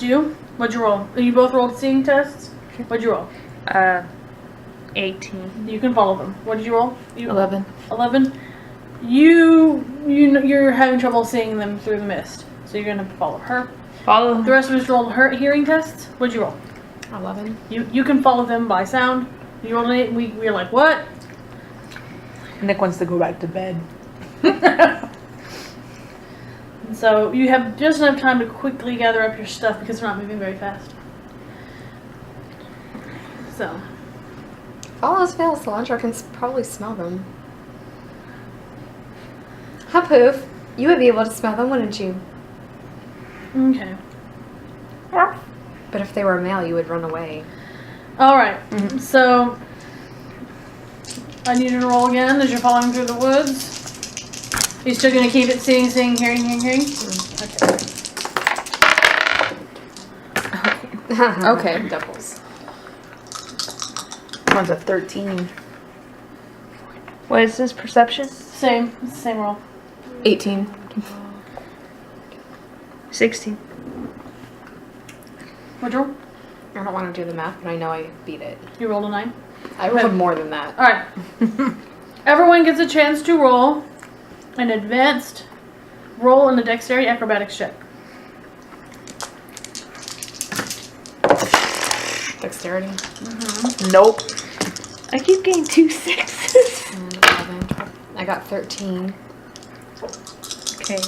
It's you. What'd you roll? You both rolled seeing tests? What'd you roll? 18. You can follow them. What did you roll? 11. 11. You're having trouble seeing them through the mist. So you're gonna follow her. Follow. The rest of us rolled her hearing tests. What'd you roll? 11. You can follow them by sound. You rolled an 8. We're like, what? Nick wants to go back to bed. So you have just enough time to quickly gather up your stuff because they're not moving very fast. So. If all else fails, Cilantro can probably smell them. Huh, Poof? You would be able to smell them, wouldn't you? Okay. But if they were a male, you would run away. Alright. So. I need you to roll again as you're following through the woods. Are you still going to keep it seeing, hearing? Okay. Okay, doubles. One's a 13. What is this? Perception? Same. It's the same roll. 18. 16. What'd you roll? I don't want to do the math, but I know I beat it. You rolled a 9. I rolled more than that. Alright. Everyone gets a chance to roll an advanced roll in the dexterity acrobatics check. Dexterity. Nope. I keep getting 2 6s. 11. I got 13. Okay.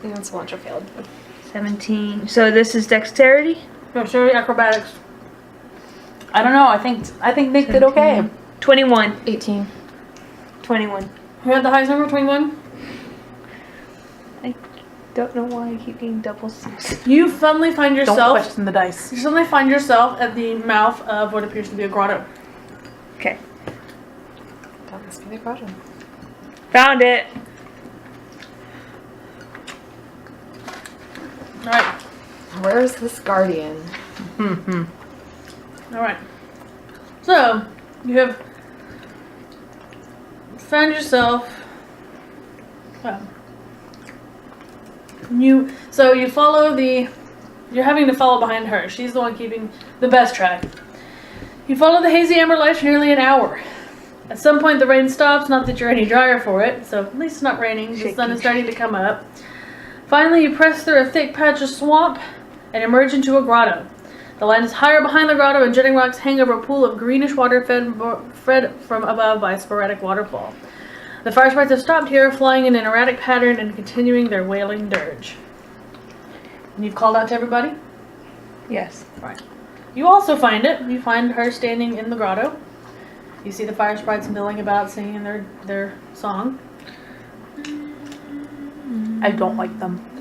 And Cilantro failed. 17. So this is dexterity? Dexterity acrobatics. I don't know. I think Nick did okay. 21. 18. 21. Who had the highest number? 21? I don't know why I keep getting double 6. You suddenly find Don't yourself. question the dice. You suddenly find yourself at the mouth of what appears to be a grotto. Okay. That must be the grotto. Found it. Alright. Where's this guardian? Alright. So, you have found yourself. You follow the. You're having to follow behind her. She's the one keeping the best track. You follow the hazy amber light for nearly an hour. At some point, the rain stops. Not that you're any drier for it, so at least it's not raining. The sun is starting to come up. Finally, you press through a thick patch of swamp and emerge into a grotto. The land is higher behind the grotto, and jutting rocks hang over a pool of greenish water fed from above by a sporadic waterfall. The fire sprites have stopped here, flying in an erratic pattern and continuing their wailing dirge. And you've called out to everybody? Yes. Right. You also find it. You find her standing in the grotto. You see the fire sprites milling about, singing their song. I don't like them.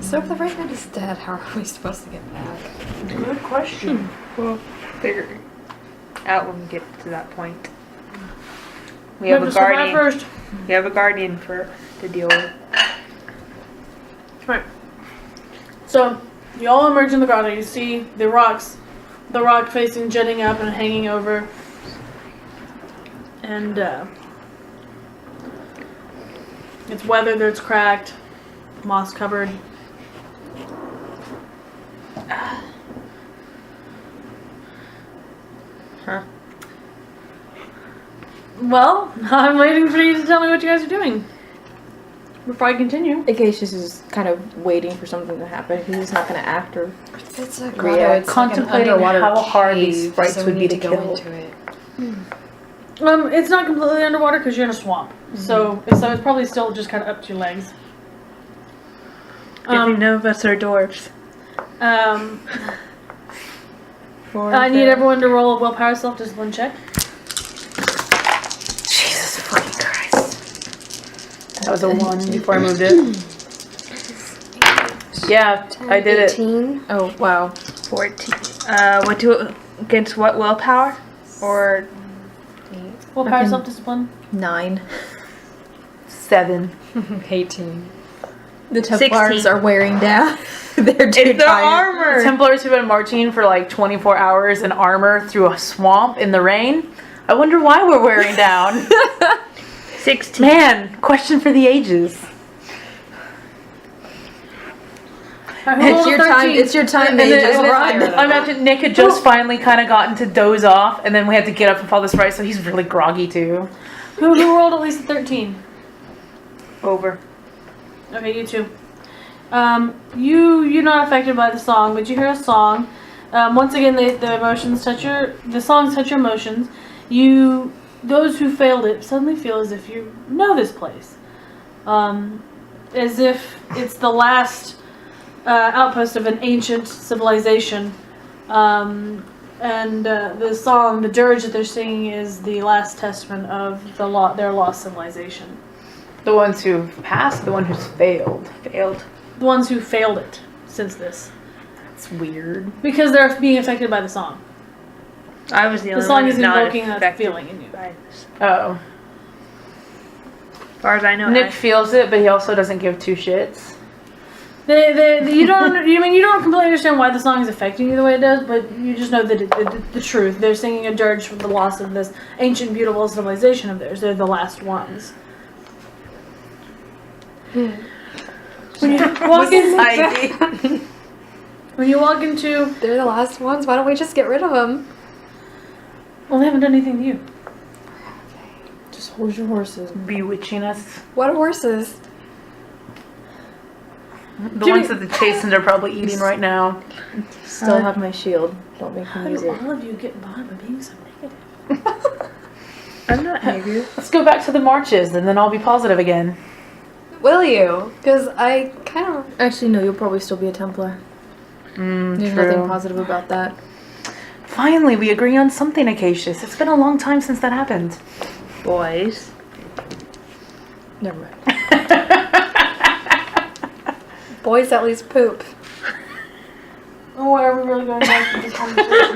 So if the right man is dead, how are we supposed to get back? Good question. We'll figure it out when we get to that point. We have a guardian. First. We have a guardian to deal with. Right. So, you all emerge in the grotto. You see the rock facing jutting up and hanging over. And it's weathered, it's cracked, moss covered. Huh. Well, I'm waiting for you to tell me what you guys are doing before I continue. Acacius is kind of waiting for something to happen. He's not going to act or It's a grotto. react. It's Contemplating like an underwater how hard these cave, sprites so would we be need to go kill. into it. It's not completely underwater because you're in a swamp, so it's probably still just kind of up to your legs. None of us are dwarves. I need everyone to roll a willpower self-discipline check. Jesus fucking Christ. That was a 1 before I moved it. Yeah, I did it. 18. Oh, wow. 14. Against what willpower? Or Willpower Fucking- self-discipline. 9. 7. 18. The Templars 16. are wearing down. They're too it's the tired. armor. Templars who've been marching for like 24 hours in armor through a swamp in the rain. I wonder why we're wearing down. 16. Man, question for the ages. It's your time. It's your time, man. Just run. I imagine Nick had just finally kind of gotten to doze off, and then we had to get up and follow this right, so he's really groggy too. Who rolled at least a 13? Over. Okay, you too. You're not affected by the song, but you hear a song. Once again, the emotions the songs touch your emotions. Those who failed it suddenly feel as if you know this place. As if it's the last outpost of an ancient civilization. And the song, the dirge that they're singing, is the last testament of their lost civilization. The ones who've passed, the one who's failed. Failed. The ones who failed it since this. It's weird. Because they're being affected by the song. I was the The only song one is not invoking that affected feeling in you. by this. Oh. As far as I know, Nick feels it, but he also doesn't give two shits. You don't completely understand why the song is affecting you the way it does, but you just know that the truth. They're singing a dirge for the loss of this ancient, beautiful civilization of theirs. They're the last ones. When you walk into, They're the last ones. Why don't we just get rid of them? well, they haven't done anything to you. Just hold your horses. Bewitching us. What horses? The ones that the chasing are probably eating right now. Still have my shield. Don't make How me use do it. all of you get by by being so negative? I'm not negative. Let's go back to the marches, and then I'll be positive again. Will you? Because I kind of... Actually, no, you'll probably still be a Templar. There's nothing positive about that. Finally, we agree on something, Acacius. It's been a long time since that happened. Boys. Never mind. Boys at least poop. Oh, are we really going back to this conversation?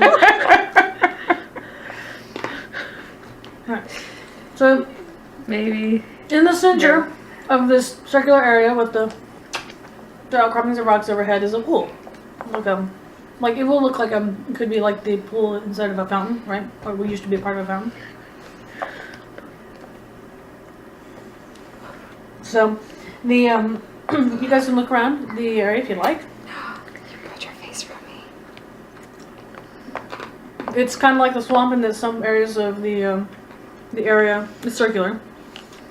Right. So, Maybe. in the center of this circular area with the outcroppings of rocks overhead is a pool. Like it will look like could be like the pool inside of a fountain, right? Or we used to be a part of a fountain. So, the you guys can look around the area if you like. You put your face from me. It's kind of like the swamp in that some areas of the area is circular.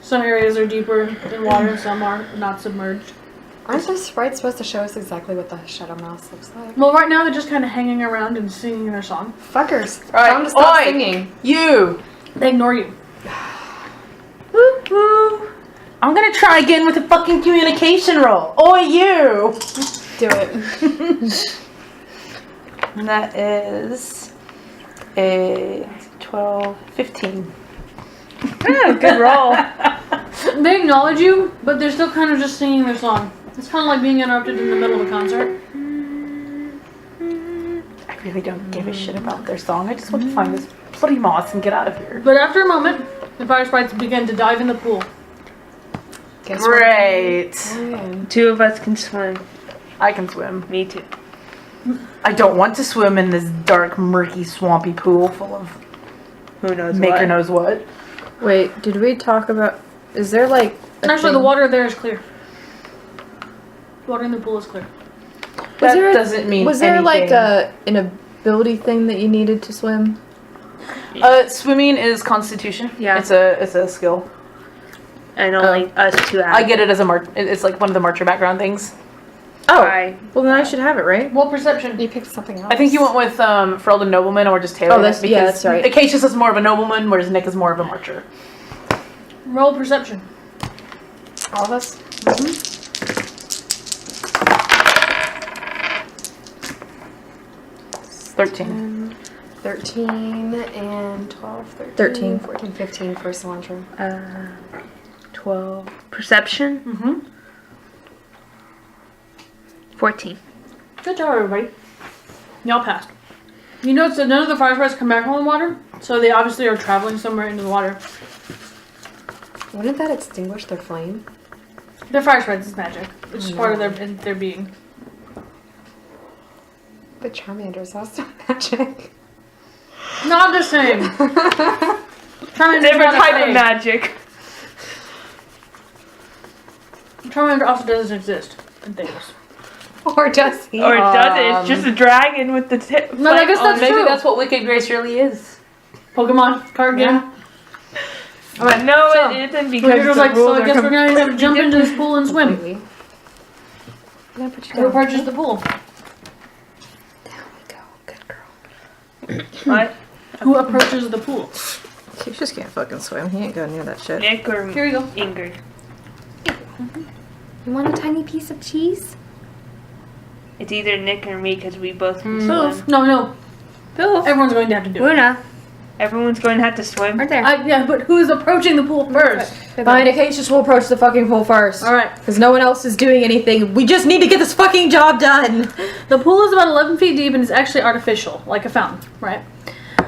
Some areas are deeper in water, some are not submerged. Aren't those sprites supposed to show us exactly what the Shadow Mouse looks like? Well, right now they're just kind of hanging around and singing their song. Fuckers. Right. Tell them to stop Oi. singing. You! They ignore you. Woo woo! I'm gonna try again with a fucking communication roll. Oi, you! Do it. And that is a 12, 15. Good roll. They acknowledge you, but they're still kind of just singing their song. It's kind of like being interrupted in the middle of a concert. I really don't give a shit about their song. I just want to find this bloody moss and get out of here. But after a moment, the fire sprites begin to dive in the pool. Guess what? Great. Two of us can swim. I can swim. Me too. I don't want to swim in this dark, murky, swampy pool full of Who knows maker what. knows what. Wait, did we talk about... Is there like... Actually, the water there is clear. The water in the pool is clear. That there a- doesn't mean Was there like anything. an ability thing that you needed to swim? Swimming is constitution. Yeah. It's a skill. And only us two have. I get it as a it's like one of the marcher background things. Oh, I, well then I should have it, right? Well, perception. You picked something else. I think you went with Ferelden nobleman or just Taylor. Oh, that's- yeah, that's right. Acacius is more of a nobleman, whereas Nick is more of a marcher. Roll perception. all of us. 13. 13 and 12, 13, 13. 14, 15 for cilantro. 12. Perception? Mm-hmm. 14. Good job, everybody. Y'all passed. You notice that none of the fire sprites come back from the water, so they obviously are traveling somewhere into the water. Wouldn't that extinguish their flame? They're fire sprites, it's magic. It's just part of their being. But Charmander's also magic. No, I'm just saying. Trying to Different not type say. of magic. Charmander also doesn't exist in Theos. Or does he? Or it doesn't. It's just a dragon with the tip. No, I guess that's Maybe true. that's what Wicked Grace really is. Pokemon card game. Alright, no, So, it isn't We're because just the like, so rules I are guess we're gonna have to jump into this pool and swim. Completely. I'm gonna put you Who down. approaches the pool? Down we go. Good girl. What? Who approaches the pool? He just can't fucking swim. He ain't going near that shit. Nick or Here you go. Ingrid? You want a tiny piece of cheese? It's either Nick or me because we both can Poof. swim. No. Poof. Everyone's going to have to do it. Luna. Everyone's going to have to swim. Right there. Yeah, but who's approaching the pool first? Fine, Acacius will approach the fucking pool first. Alright. Because no one else is doing anything. We just need to get this fucking job done. The pool is about 11 feet deep and it's actually artificial, like a fountain, right?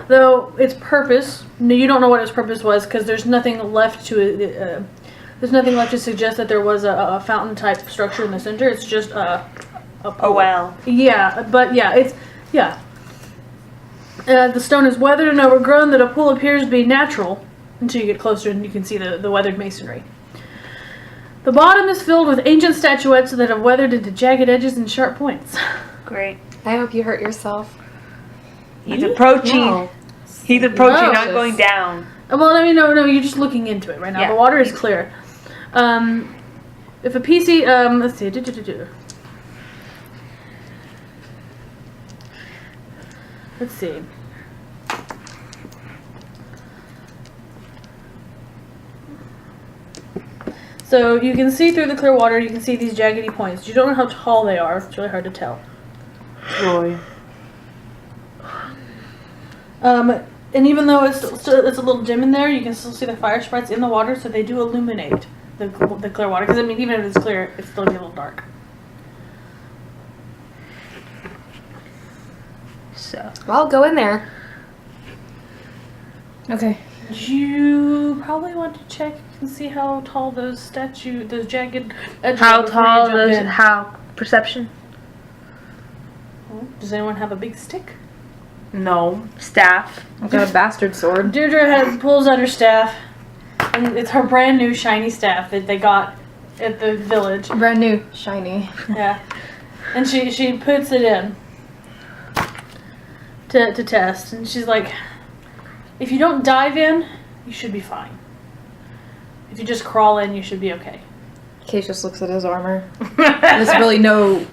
Though its purpose, no, you don't know what its purpose was because there's nothing left to it. There's nothing left to suggest that there was a fountain type structure in the center. It's just a pool. Oh well. Yeah, but yeah, it's yeah. The stone is weathered and overgrown. That a pool appears to be natural until you get closer and you can see the weathered masonry. The bottom is filled with ancient statuettes that have weathered into jagged edges and sharp points. Great. I hope you hurt yourself. He's approaching. No. He's approaching, No. not going down. Well, I mean, no, you're just looking into it right now. Yeah. The water is clear. If a PC, let's see, let's see. So you can see through the clear water, you can see these jaggedy points. You don't know how tall they are. It's really hard to tell. Joy. And even though it's a little dim in there, you can still see the fire sprites in the water, so they do illuminate the clear water. Because I mean, even if it's clear, it's still gonna be a little dark. So. Well, go in there. Okay. You probably want to check and see how tall those jagged edges How are before you tall jump does in. how perception? Does anyone have a big stick? No. Staff. I've got a bastard sword. Deirdre pulls out her staff, and it's her brand new shiny staff that they got at the village. Brand new. Shiny. Yeah, and she puts it in to test, and she's like, if you don't dive in, you should be fine. If you just crawl in, you should be okay. Acacius looks at his armor. There's really no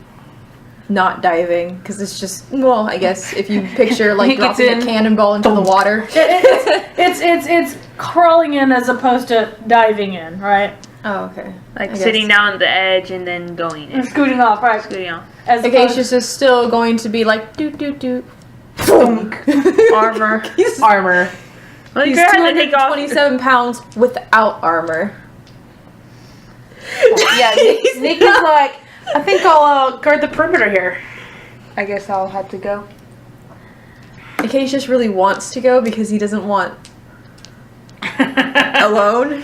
not diving, because it's just, well, I guess if you picture like He gets dropping a in. cannonball into the water. It's crawling in as opposed to diving in, right? Oh, okay. Like I sitting guess. down on the edge and then going And in. scooting off, right? Scooting off. As opposed, Acacius is still going to be like, doot, doot, doot. Armor. He's Armor. Well, He's you're gonna have to take off. 227 pounds without armor. Yeah, Nick is like, I think I'll guard the perimeter here. I guess I'll have to go. Acacius really wants to go because he doesn't want alone.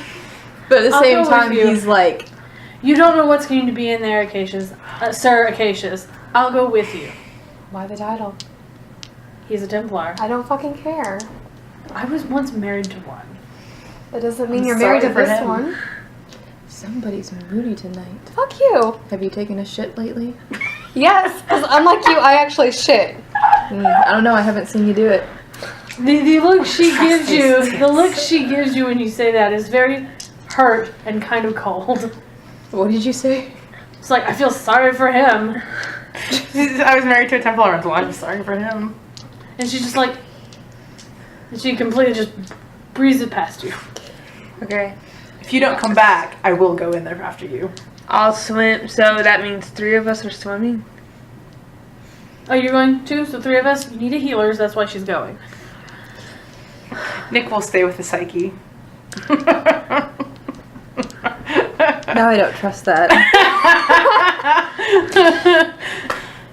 But at the I'll same go with time, you. he's like, you don't know what's going to be in there, Acacius. Sir Acacius. I'll go with you. Why the title? He's a Templar. I don't fucking care. I was once married to one. That doesn't mean I'm you're married to sorry for this him. one. somebody's moody tonight. Fuck you. Have you taken a shit lately? Yes, because unlike you, I actually shit. I don't know. I haven't seen you do it. The look she gives you when you say that is very hurt and kind of cold. What did you say? It's like, I feel sorry for him. I was married to a Templar until I'm sorry for him. And she's just like, and she completely just breezes past you. Okay. If you don't come back, I will go in there after you. I'll swim, so that means 3 of us are swimming. Oh, you're going too? So 3 of us? You need a healer, so that's why she's going. Nick will stay with the Psyche. No, I don't trust that.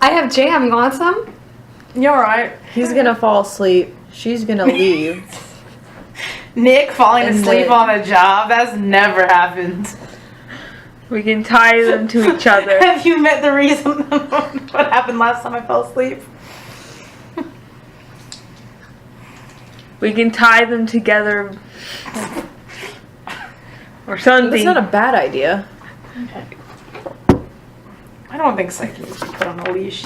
I have jam. You want some? You're right. He's gonna fall asleep. She's gonna leave. Nick falling And asleep the- on a job? That's never happened. We can tie them to each other. Have you met the reason what happened last time I fell asleep? We can tie them together. Or something. That's not a bad idea. Okay. I don't think Psyche needs to be put on a leash.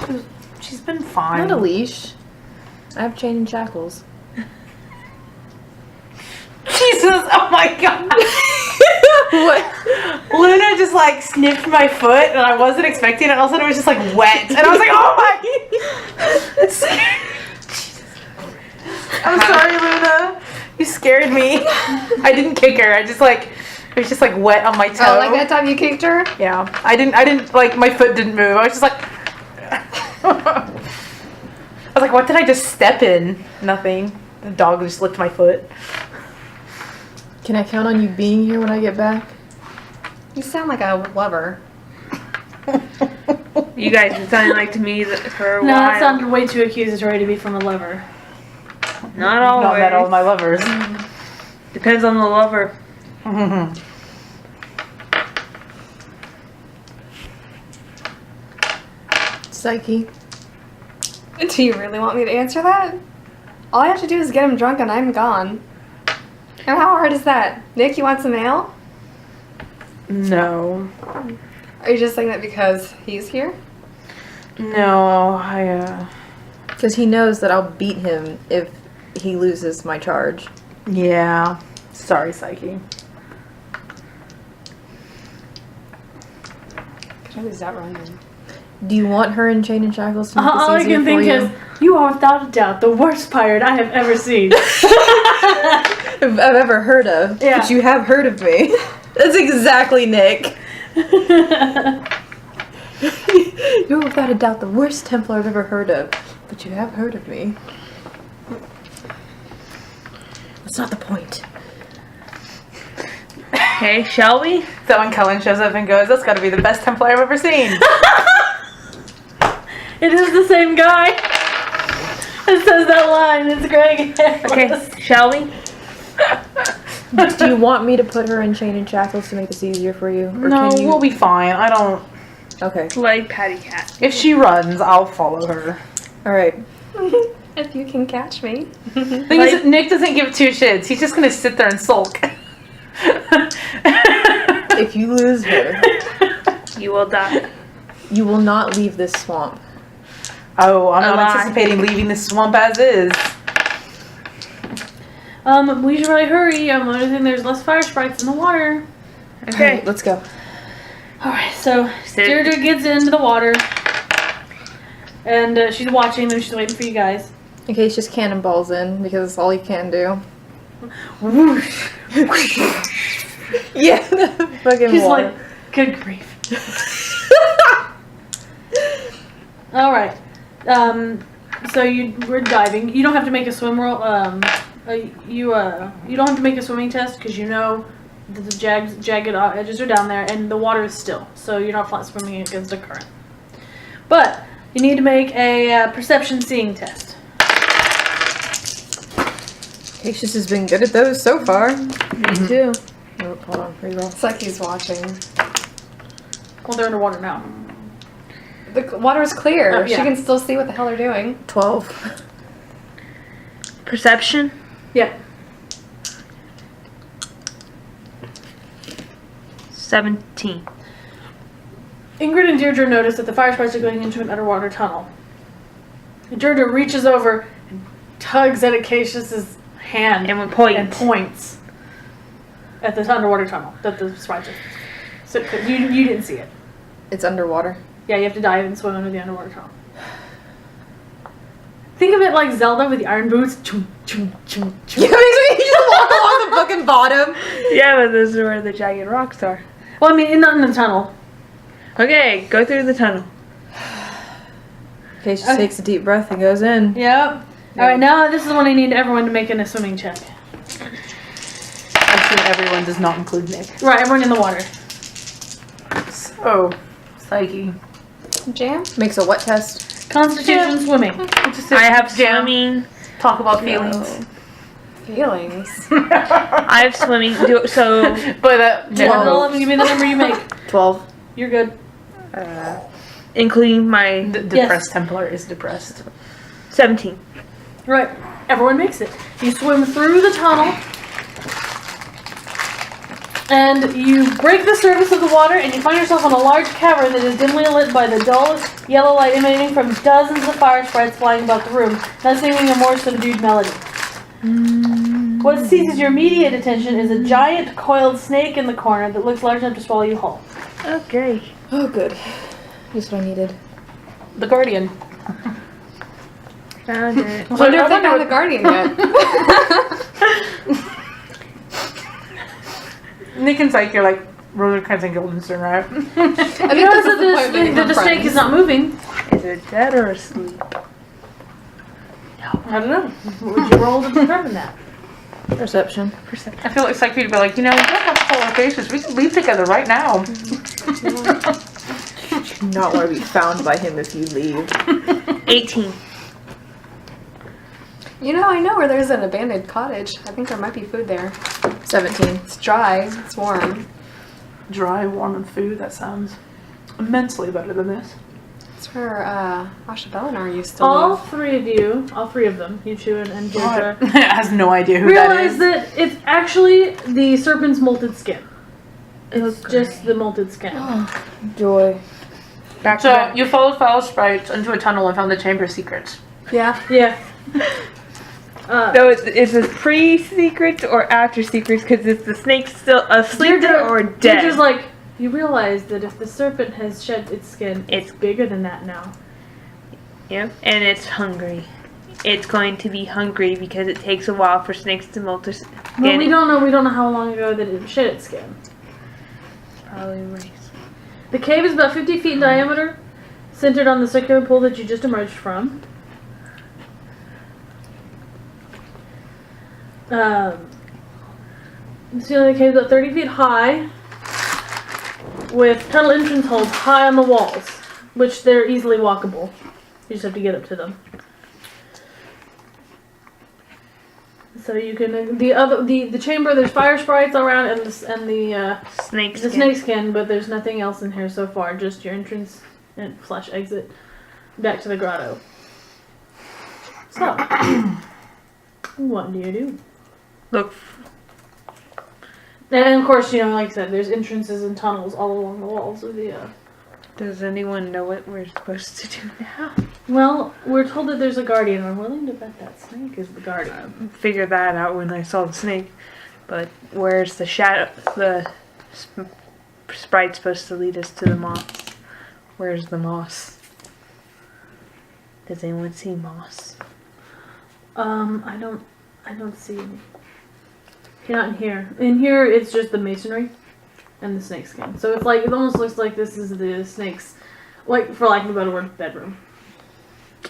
She's been fine. Not a leash. I have chain and shackles. Jesus, oh my god. What? Luna just like sniffed my foot and I wasn't expecting it. All of a sudden it was just like wet. And I was like, oh my. It's I'm sorry, Luna. You scared me. I didn't kick her. I just like, it was just like wet on my toe. Oh, like that time you kicked her? Yeah. I didn't, like, my foot didn't move. I was just like, I was like, what did I just step in? Nothing. The dog just licked my foot. Can I count on you being here when I get back? You sound like a lover. You guys been sounding like to me that for a No, while. that sounded way too accusatory to be from a lover. Not always. Not met all my lovers. Depends on the lover. Psyche. Do you really want me to answer that? All I have to do is get him drunk and I'm gone. And how hard is that? Nick, you want some ale? No. Are you just saying that because he's here? No, Because he knows that I'll beat him if he loses my charge. yeah. Sorry, Psyche. Could I lose that run? Do you want her in chain and shackles to make All I this easier can for think you? is, you are without a doubt the worst pirate I have ever seen. I've ever heard of. Yeah. But you have heard of me. That's exactly Nick. You're without a doubt the worst Templar I've ever heard of. But you have heard of me. That's not the point. Okay, shall we? So when Cullen shows up and goes, that's gotta be the best Templar I've ever seen. It is the same guy. It says that line. It's Greg. Okay, shall we? Do you want me to put her in chain and shackles to make this easier for you? Or No, can you... we'll be fine. I don't. Okay. Like Patty Cat. If she runs, I'll follow her. Alright. If you can catch me. Thing is, Nick doesn't give two shits. He's just gonna sit there and sulk. If you lose her, You will die. you will not leave this swamp. Oh, I'm not Alive. anticipating leaving this swamp as is. We should probably hurry. I'm noticing there's less fire sprites in the water. Okay. Alright, let's go. Alright, so Sit. Deirdre gets into the water. And she's watching and she's waiting for you guys. In case just cannonballs in, because that's all you can do. Whoosh. Yeah, fucking She's water. like, good grief. Alright. So we're diving. You don't have to make a swim roll. You don't have to make a swimming test because you know that the jagged edges are down there and the water is still. So you're not flat swimming against a current. But you need to make a perception seeing test. Cassius has been good at those so far. Me too. Oh, hold on, reroll. It's like he's watching. Well, they're underwater now. The water is clear. Oh, yeah. She can still see what the hell they're doing. 12. Perception? Yeah. 17. Ingrid and Deirdre notice that the fire sprites are going into an underwater tunnel. Deirdre reaches over and tugs at Acacius's hand And we point. and points at the underwater tunnel that the sprites are. So you didn't see it. It's underwater. Yeah, you have to dive and swim under the underwater tunnel. Think of it like Zelda with the iron boots. Chum, chum, chum, chum. Yeah, you just walk along the fucking bottom. Yeah, but this is where the jagged rocks are. Well, I mean, not in the tunnel. Okay, go through the tunnel. Cassius Okay. takes a deep breath and goes in. Yep. Alright, now this is when I need everyone to make a swimming check. I assume everyone does not include Nick. Right, everyone in the water. So, Psyche. Jam? Makes a what test? Constitution swimming. I have swimming. Talk about feelings. Feelings. I have swimming. But Roll, give me the number you make. 12. You're good. Including my depressed Templar is depressed. 17. Right. Everyone makes it. You swim through the tunnel. And you break the surface of the water, and you find yourself in a large cavern that is dimly lit by the dull yellow light emanating from dozens of fire sprites flying about the room, now singing a more subdued melody. What seizes your immediate attention is a giant coiled snake in the corner that looks large enough to swallow you whole. Okay. Oh, good. Just what I needed. The Guardian. Found it. I wonder if they found the Guardian yet. Nick and Psyche are like Rosencrantz and Guildenstern, right? I You think notice that's that the point when you the become snake friends. is not moving. Is it dead or asleep? I don't know. What would you roll to determine that? Perception. I feel like Psyche would be like, you know, we don't have to pull our faces. We can leave together right now. Not want to be found by him if you leave. 18. You know, I know where there's an abandoned cottage. I think there might be food there. 17. It's dry. It's warm. Dry, warm, and food. That sounds immensely better than this. It's where Asha Bellinar used to All live. three of them, you two and Deirdre, has no idea who that realize is. that it's actually the serpent's molted skin. It's just the molted skin. Joy. Back to So back. you followed foul sprites into a tunnel and found the chamber of secrets. Yeah. Yeah. So is it pre-secret or after secrets? Because is the snake still asleep or dead? Deirdre's like, you realize that if the serpent has shed its skin, it's It's- bigger than that now. Yep. And it's hungry. It's going to be hungry because it takes a while for snakes to molt their skin. Well, we don't know how long ago that it shed its skin. Probably race. The cave is about 50 feet in diameter, centered on the circular pool that you just emerged from. The ceiling of the cave is about 30 feet high, with tunnel entrance holes high on the walls, which they're easily walkable. You just have to get up to them. So you can the chamber. There's fire sprites around and the Snake the skin. snake skin, but there's nothing else in here so far. Just your entrance and / exit back to the grotto. So, what do you do? Look. And of course, you know, like I said, there's entrances and tunnels all along the walls of the. Does anyone know what we're supposed to do now? Well, we're told that there's a guardian. I'm willing to bet that snake is the guardian. Figured that out when I saw the snake. But where's the shadow? The sprite supposed to lead us to the moss. Where's the moss? Does anyone see moss? I don't see any. Not in here. In here, it's just the masonry and the snake skin. So it's like, it almost looks like this is the snake's, like, for lack of a better word, bedroom.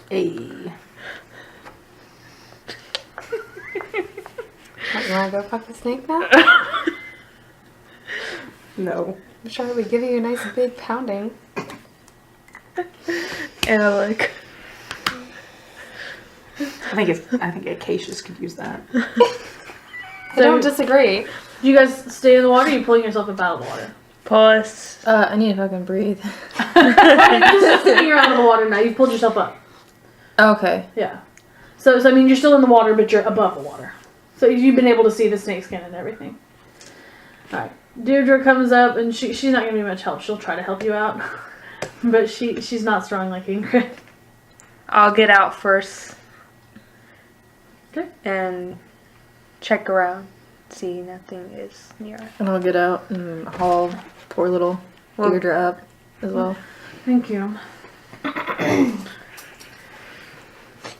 Hey. What, you want to go fuck the snake now? No. I'm sure we give you a nice big pounding. And I'm like, I think Acacius could use that. I don't disagree. Do you guys stay in the water or are you pulling yourself up out of the water? pause. I need to fucking breathe. You're just sitting around in the water now. You've pulled yourself up. Okay. Yeah. So I mean, you're still in the water, but you're above the water. So you've been able to see the snake skin and everything. Alright. Deirdre comes up, and she's not going to be much help. She'll try to help you out. But she's not strong like Ingrid. I'll get out first. Okay. And check around. See nothing is near us. And I'll get out and haul poor little Well- Deirdre up as well. Thank you.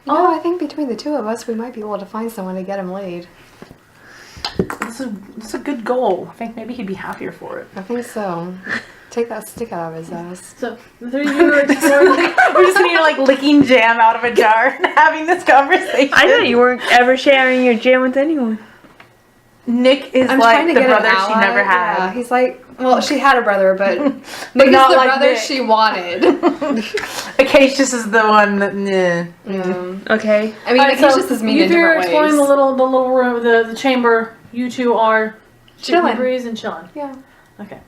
Oh, I think between the two of us, we might be able to find someone to get him laid. It's a good goal. I think maybe he'd be happier for it. I think so. Take that stick out of his ass. So, the three of you are exploring. We're just sitting here like licking jam out of a jar and having this conversation. I know you weren't ever sharing your jam with anyone. Nick is I'm like trying to the get brother an she ally. never had. Yeah, he's like, well, she had a brother, but Nick is not the like brother Nick. she wanted. Acacius is the one that. Okay. I mean, Alright, Acacius is mean you in two are different exploring ways. the little room, the chamber. You two are Chilling. taking a breeze and chilling. Yeah. Okay.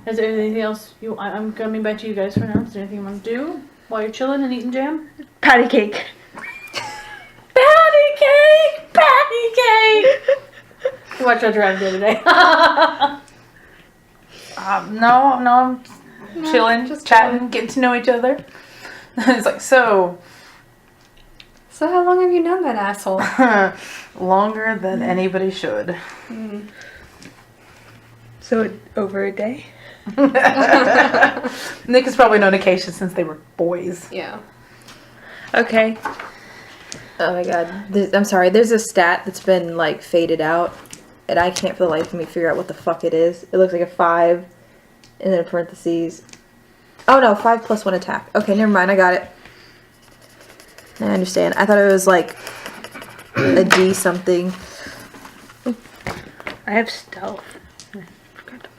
Is there anything else I'm coming back to you guys for now? Is there anything you want to do while you're chilling and eating jam? Patty cake. Patty cake! Patty cake! watched that drive the other day. No, I'm chilling, just chatting, getting to know each other. It's like, so how long have you known that asshole? longer than anybody should. So over a day? Nick has probably known Acacia since they were boys. Yeah. Okay. Oh my god. I'm sorry, there's a stat that's been like faded out, and I can't for the life of me figure out what the fuck it is. It looks like a 5, and then in parentheses. Oh no, 5 plus 1 attack. Okay, never mind, I got it. I understand. I thought it was like a D something. I have stealth. I forgot to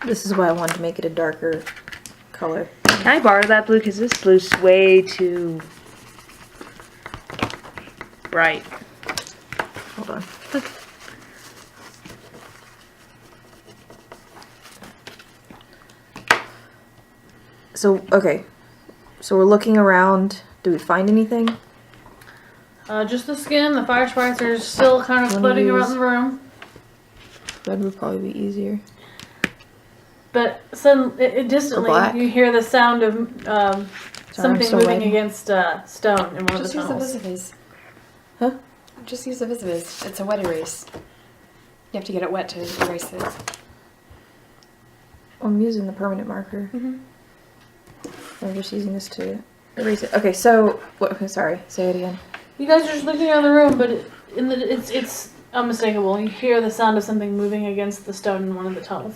This is why I wanted to make it a darker color. Can I borrow that blue? Because this blue's way too bright. Hold on. So, okay. So we're looking around. Do we find anything? Just the skin. The fire sprites are still kind of Wanna floating around use- the room. Red would probably be easier. But distantly, black. you hear the sound of something still moving red. against stone in one of Just the use the tunnels. Visiviz. Huh? Just use the Visiviz. It's a wet erase. You have to get it wet to erase it. I'm using the permanent marker. Mhm. I'm just using this to erase it. Okay, so what? Okay, sorry. Say it again. You guys are just looking around the room, but it's unmistakable. You hear the sound of something moving against the stone in one of the tunnels.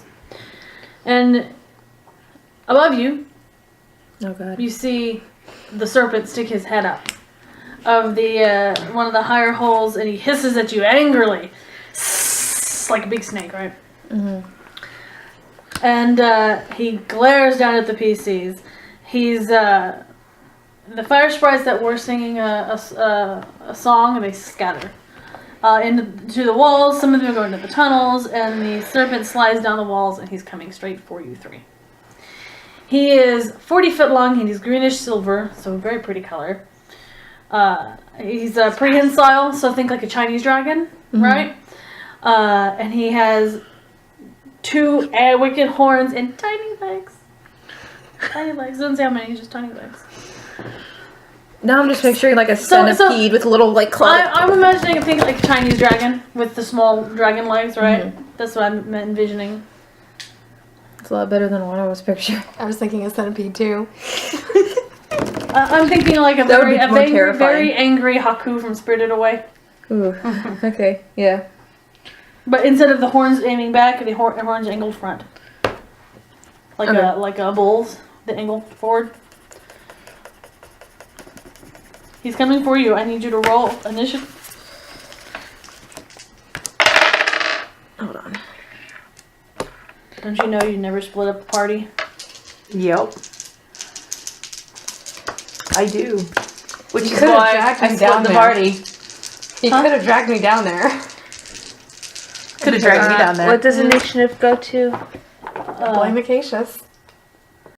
And above you, Oh god. you see the serpent stick his head up of the one of the higher holes, and he hisses at you angrily, like a big snake, right? Mm-hmm. And he glares down at the PCs. He's the fire sprites that were singing a song, and they scatter into the walls. Some of them go into the tunnels, and the serpent slides down the walls, and he's coming straight for you three. He is 40 foot long, and he's greenish silver, so a very pretty color. He's prehensile, so think like a Chinese dragon, right? And he has 2 wicked horns and tiny legs. Tiny legs. Doesn't say how many, just tiny legs. Now I'm just picturing like a So- centipede with little like claws. I'm imagining a thing like a Chinese dragon with the small dragon legs, right? That's what I'm envisioning. It's a lot better than what I was picturing. I was thinking a centipede too. I'm thinking like a That would very, be a more very, terrifying. very angry Haku from Spirited Away. Ooh. Okay. Yeah. But instead of the horns aiming back, the horns angled front. Like a bull's, the angle forward. He's coming for you. I need you to roll initiative. Hold on. Don't you know you never split up a party? Yep. I do. Which is could've why dragged I me split down the there. party. He could have dragged me down there. Could have dragged me down there. What does initiative go to? Blame Acacius.